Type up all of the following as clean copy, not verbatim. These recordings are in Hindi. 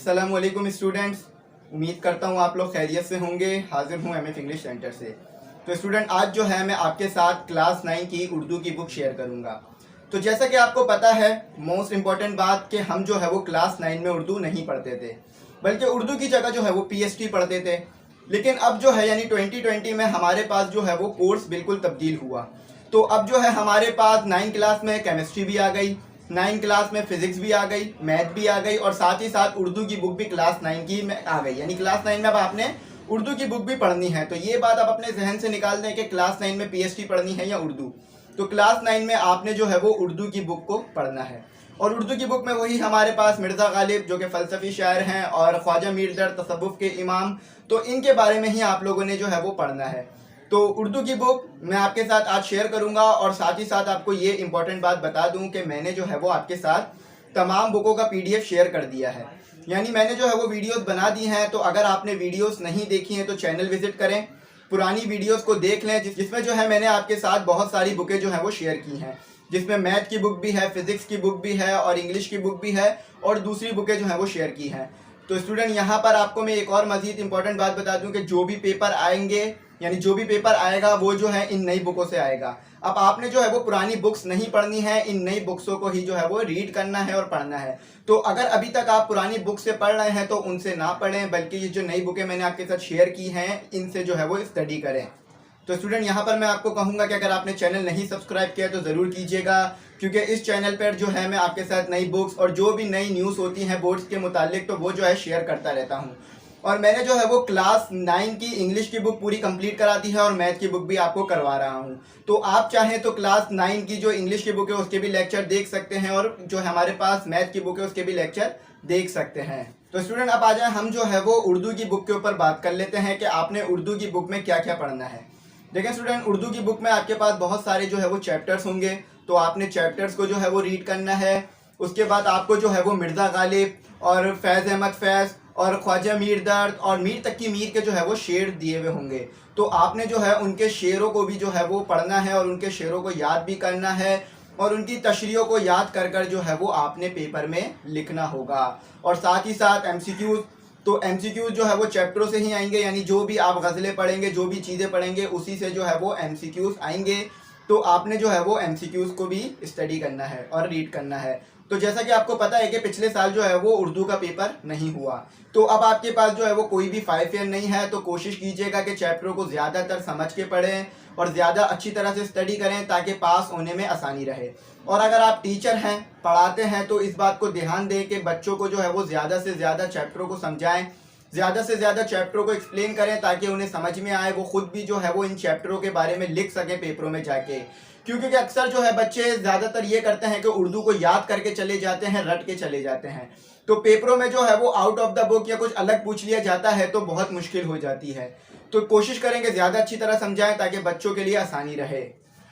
अस्सलाम वालेकुम स्टूडेंट्स, उम्मीद करता हूँ आप लोग खैरियत से होंगे। हाजिर हूँ एमएफ इंग्लिश सेंटर से। तो स्टूडेंट, आज जो है मैं आपके साथ क्लास 9 की उर्दू की बुक शेयर करूँगा। तो जैसा कि आपको पता है, मोस्ट इम्पॉर्टेंट बात कि हम जो है वो क्लास 9 में उर्दू नहीं पढ़ते थे, बल्कि उर्दू की जगह जो है वो पीएचडी पढ़ते थे। लेकिन अब जो है यानी 2020 में हमारे पास जो है वो कोर्स बिल्कुल तब्दील हुआ। तो अब जो है हमारे पास 9 क्लास में केमिस्ट्री भी आ गई, 9 क्लास में फिजिक्स भी आ गई, मैथ भी आ गई, और साथ ही साथ उर्दू की बुक भी क्लास 9 की में आ गई। यानी क्लास 9 में अब आपने उर्दू की बुक भी पढ़नी है। तो ये बात आप अपने जहन से निकाल दें कि क्लास 9 में पीएचडी पढ़नी है या उर्दू। तो क्लास 9 में आपने जो है वो उर्दू की बुक को पढ़ना है। और उर्दू की बुक में वही हमारे पास मिर्ज़ा गालिब जो कि फ़लसफ़ी शायर हैं, और ख्वाजा मीर दर्द तसव्वुफ़ के इमाम, तो इनके बारे में ही आप लोगों ने जो है वो पढ़ना है। तो उर्दू की बुक मैं आपके साथ आज शेयर करूंगा, और साथ ही साथ आपको ये इंपॉर्टेंट बात बता दूं कि मैंने जो है वो आपके साथ तमाम बुकों का पीडीएफ शेयर कर दिया है। यानी मैंने जो है वो वीडियोस बना दी हैं। तो अगर आपने वीडियोस नहीं देखी हैं तो चैनल विजिट करें, पुरानी वीडियोस को देख लें, जिसमें जो है मैंने आपके साथ बहुत सारी बुकें जो है वो शेयर की हैं, जिसमें मैथ की बुक भी है, फिजिक्स की बुक भी है, और इंग्लिश की बुक भी है, और दूसरी बुकें जो है वो शेयर की हैं। तो स्टूडेंट, यहाँ पर आपको मैं एक और मजीद इंपॉर्टेंट बात बता दूं कि जो भी पेपर आएंगे, यानी जो भी पेपर आएगा वो जो है इन नई बुकों से आएगा। अब आपने जो है वो पुरानी बुक्स नहीं पढ़नी है, इन नई बुक्सों को ही जो है वो रीड करना है और पढ़ना है। तो अगर अभी तक आप पुरानी बुक से पढ़ रहे हैं तो उनसे ना पढ़ें, बल्कि ये जो नई बुकें मैंने आपके साथ शेयर की हैं इनसे जो है वो स्टडी करें। तो स्टूडेंट, यहाँ पर मैं आपको कहूँगा कि अगर आपने चैनल नहीं सब्सक्राइब किया तो ज़रूर कीजिएगा, क्योंकि इस चैनल पर जो है मैं आपके साथ नई बुक्स और जो भी नई न्यूज़ होती हैं बोर्ड्स के मुतालिक, तो वो जो है शेयर करता रहता हूँ। और मैंने जो है वो क्लास 9 की इंग्लिश की बुक पूरी कंप्लीट करा दी है, और मैथ की बुक भी आपको करवा रहा हूँ। तो आप चाहें तो क्लास 9 की जो इंग्लिश की बुक है उसके भी लेक्चर देख सकते हैं, और जो है हमारे पास मैथ की बुक है उसके भी लेक्चर देख सकते हैं। तो स्टूडेंट, अब आ जाए हम जो है वो उर्दू की बुक के ऊपर बात कर लेते हैं कि आपने उर्दू की बुक में क्या क्या पढ़ना है। देखिए स्टूडेंट, उर्दू की बुक में आपके पास बहुत सारे जो है वो चैप्टर्स होंगे, तो आपने चैप्टर्स को जो है वो रीड करना है। उसके बाद आपको जो है वो मिर्ज़ा गालिब और फैज़ अहमद फैज़ और ख्वाजा मीर दर्द और मीर तकी मीर के जो है वो शेर दिए हुए होंगे, तो आपने जो है उनके शेरों को भी जो है वो पढ़ना है, और उनके शेरों को याद भी करना है, और उनकी तशरीहों को याद कर कर जो है वो आपने पेपर में लिखना होगा। और साथ ही साथ एमसीक्यूज़, तो एमसीक्यूज़ जो है वो चैप्टरों से ही आएंगे, यानी जो भी आप गज़लें पढ़ेंगे, जो भी चीज़ें पढ़ेंगे, उसी से जो है वो एमसीक्यूज़ आएंगे। तो आपने जो है वो एमसीक्यूज़ को भी स्टडी करना है और रीड करना है। तो जैसा कि आपको पता है कि पिछले साल जो है वो उर्दू का पेपर नहीं हुआ, तो अब आपके पास जो है वो कोई भी 5 ईयर नहीं है। तो कोशिश कीजिएगा कि चैप्टरों को ज़्यादातर समझ के पढ़ें और ज़्यादा अच्छी तरह से स्टडी करें, ताकि पास होने में आसानी रहे। और अगर आप टीचर हैं, पढ़ाते हैं, तो इस बात को ध्यान दें कि बच्चों को जो है वो ज़्यादा से ज़्यादा चैप्टरों को समझाएं, ज़्यादा से ज़्यादा चैप्टरों को एक्सप्लेन करें, ताकि उन्हें समझ में आए, वो खुद भी जो है वो इन चैप्टरों के बारे में लिख सकें पेपरों में जाके। क्योंकि अक्सर जो है बच्चे ज़्यादातर ये करते हैं कि उर्दू को याद करके चले जाते हैं, रट के चले जाते हैं, तो पेपरों में जो है वो आउट ऑफ द बुक या कुछ अलग पूछ लिया जाता है तो बहुत मुश्किल हो जाती है। तो कोशिश करेंगे ज़्यादा अच्छी तरह समझाएं, ताकि बच्चों के लिए आसानी रहे।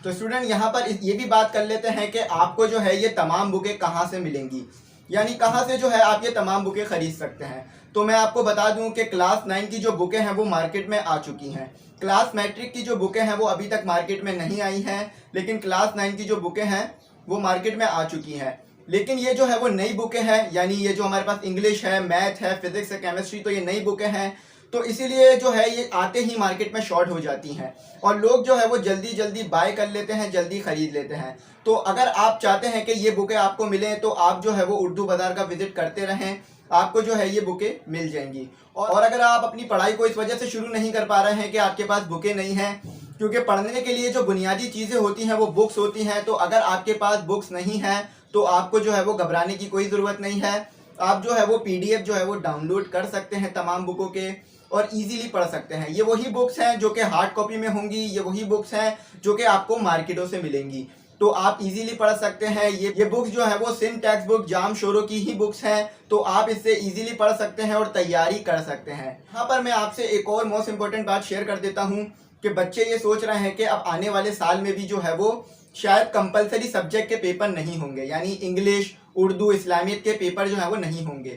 तो स्टूडेंट, यहाँ पर ये भी बात कर लेते हैं कि आपको जो है ये तमाम बुकें कहाँ से मिलेंगी, यानी कहाँ से जो है आप ये तमाम बुकें ख़रीद सकते हैं। तो मैं आपको बता दूं कि क्लास 9 की जो बुकें हैं वो मार्केट में आ चुकी हैं। क्लास मैट्रिक की जो बुकें हैं वो अभी तक मार्केट में नहीं आई हैं, लेकिन क्लास 9 की जो बुकें हैं वो मार्केट में आ चुकी हैं। लेकिन ये जो है वो नई बुकें हैं, यानी ये जो हमारे पास इंग्लिश है, मैथ है, फिजिक्स है, केमिस्ट्री, तो ये नई बुकें हैं। तो इसीलिए जो है ये आते ही मार्केट में शॉर्ट हो जाती हैं, और लोग जो है वो जल्दी जल्दी बाय कर लेते हैं, जल्दी ख़रीद लेते हैं। तो अगर आप चाहते हैं कि ये बुकें आपको मिलें, तो आप जो है वो उर्दू बाज़ार का विज़िट करते रहें, आपको जो है ये बुकें मिल जाएंगी। और अगर आप अपनी पढ़ाई को इस वजह से शुरू नहीं कर पा रहे हैं कि आपके पास बुकें नहीं हैं, क्योंकि पढ़ने के लिए जो बुनियादी चीज़ें होती हैं वो बुक्स होती हैं, तो अगर आपके पास बुक्स नहीं हैं तो आपको जो है वो घबराने की कोई ज़रूरत नहीं है। आप जो है वो पीडीएफ जो है वो डाउनलोड कर सकते हैं तमाम बुकों के, और इजीली पढ़ सकते हैं। ये वही बुक्स हैं जो कि हार्ड कॉपी में होंगी, ये वही बुक्स हैं जो कि आपको मार्केटों से मिलेंगी, तो आप इजीली पढ़ सकते हैं। ये बुक्स जो है वो सिंध टेक्स्ट बुक जाम शोरों की ही बुक्स हैं, तो आप इससे इजीली पढ़ सकते हैं और तैयारी कर सकते हैं। यहाँ पर मैं आपसे एक और मोस्ट इंपॉर्टेंट बात शेयर कर देता हूँ कि बच्चे ये सोच रहे हैं कि अब आने वाले साल में भी जो है वो शायद कंपलसरी सब्जेक्ट के पेपर नहीं होंगे, यानी इंग्लिश, उर्दू, इस्लामियत के पेपर जो है वो नहीं होंगे।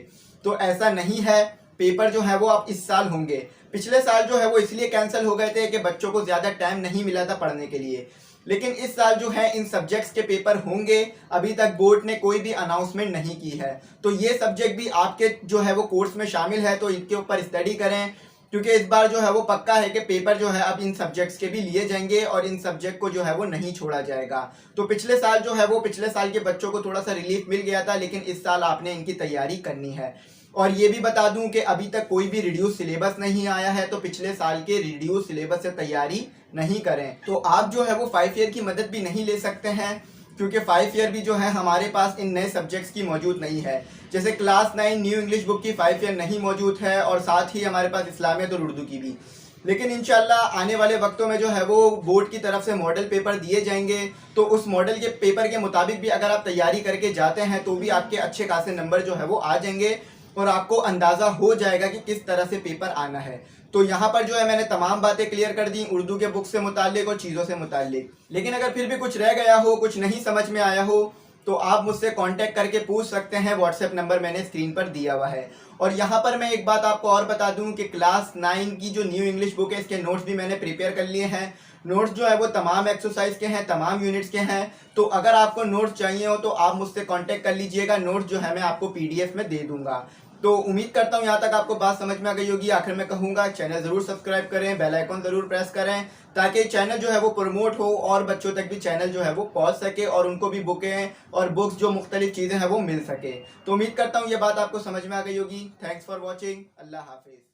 तो ऐसा नहीं है, पेपर जो है वो अब इस साल होंगे। पिछले साल जो है वो इसलिए कैंसिल हो गए थे कि बच्चों को ज़्यादा टाइम नहीं मिला था पढ़ने के लिए। लेकिन इस साल जो है इन सब्जेक्ट्स के पेपर होंगे, अभी तक बोर्ड ने कोई भी अनाउंसमेंट नहीं की है। तो ये सब्जेक्ट भी आपके जो है वो कोर्स में शामिल है, तो इनके ऊपर स्टडी करें, क्योंकि इस बार जो है वो पक्का है कि पेपर जो है अब इन सब्जेक्ट्स के भी लिए जाएंगे और इन सब्जेक्ट को जो है वो नहीं छोड़ा जाएगा। तो पिछले साल जो है वो पिछले साल के बच्चों को थोड़ा सा रिलीफ मिल गया था, लेकिन इस साल आपने इनकी तैयारी करनी है। और ये भी बता दूं कि अभी तक कोई भी रिड्यूस सिलेबस नहीं आया है, तो पिछले साल के रिड्यूस सिलेबस से तैयारी नहीं करें। तो आप जो है वो 5 ईयर की मदद भी नहीं ले सकते हैं, क्योंकि 5 ईयर भी जो है हमारे पास इन नए सब्जेक्ट्स की मौजूद नहीं है। जैसे क्लास 9 न्यू इंग्लिश बुक की 5 ईयर नहीं मौजूद है, और साथ ही हमारे पास इस्लामियत और उर्दू की भी। लेकिन इंशाल्लाह आने वाले वक्तों में जो है वो बोर्ड की तरफ से मॉडल पेपर दिए जाएंगे, तो उस मॉडल के पेपर के मुताबिक भी अगर आप तैयारी करके जाते हैं तो भी आपके अच्छे खासे नंबर जो है वो आ जाएंगे और आपको अंदाज़ा हो जाएगा कि किस तरह से पेपर आना है। तो यहाँ पर जो है मैंने तमाम बातें क्लियर कर दी उर्दू के बुक से मुताल्लिक और चीज़ों से मुताल्लिक। लेकिन अगर फिर भी कुछ रह गया हो, कुछ नहीं समझ में आया हो, तो आप मुझसे कांटेक्ट करके पूछ सकते हैं। व्हाट्सएप नंबर मैंने स्क्रीन पर दिया हुआ है। और यहाँ पर मैं एक बात आपको और बता दूं कि क्लास 9 की जो न्यू इंग्लिश बुक है, इसके नोट्स भी मैंने प्रिपेयर कर लिए हैं। नोट्स जो है वो तमाम एक्सरसाइज के हैं, तमाम यूनिट्स के हैं। तो अगर आपको नोट्स चाहिए हो तो आप मुझसे कांटेक्ट कर लीजिएगा। नोट्स जो है मैं आपको पीडीएफ में दे दूंगा। तो उम्मीद करता हूँ यहाँ तक आपको बात समझ में आ गई होगी। आखिर में कहूँगा चैनल ज़रूर सब्सक्राइब करें, बेल आइकॉन ज़रूर प्रेस करें, ताकि चैनल जो है वो प्रमोट हो और बच्चों तक भी चैनल जो है वो पहुँच सके और उनको भी बुकें और बुक्स जो मुख्तलिफ चीज़ें हैं वो मिल सके। तो उम्मीद करता हूँ ये बात आपको समझ में आ गई होगी। Thanks for watching. अल्लाह हाफिज़।